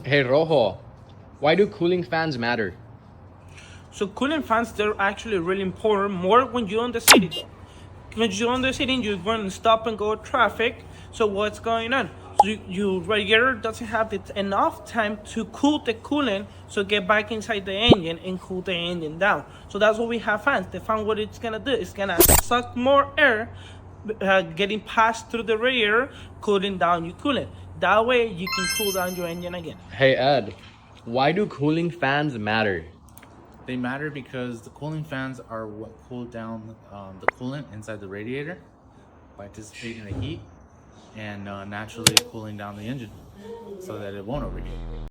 Hey Rojo, why do cooling fans matter? So cooling fans, they're actually really important, more when you're in the city. When you're in the city, you're going to stop and go traffic. So what's going on? So your radiator doesn't have enough time to cool the coolant, so get back inside the engine and cool the engine down. So that's what we have fans. The fan, what it's gonna do, it's gonna suck more air, getting passed through the radiator, cooling down your coolant. That way you can cool down your engine again. Hey Ed, why do cooling fans matter? They matter because the cooling fans are what cool down the coolant inside the radiator by dissipating the heat and naturally cooling down the engine so that it won't overheat.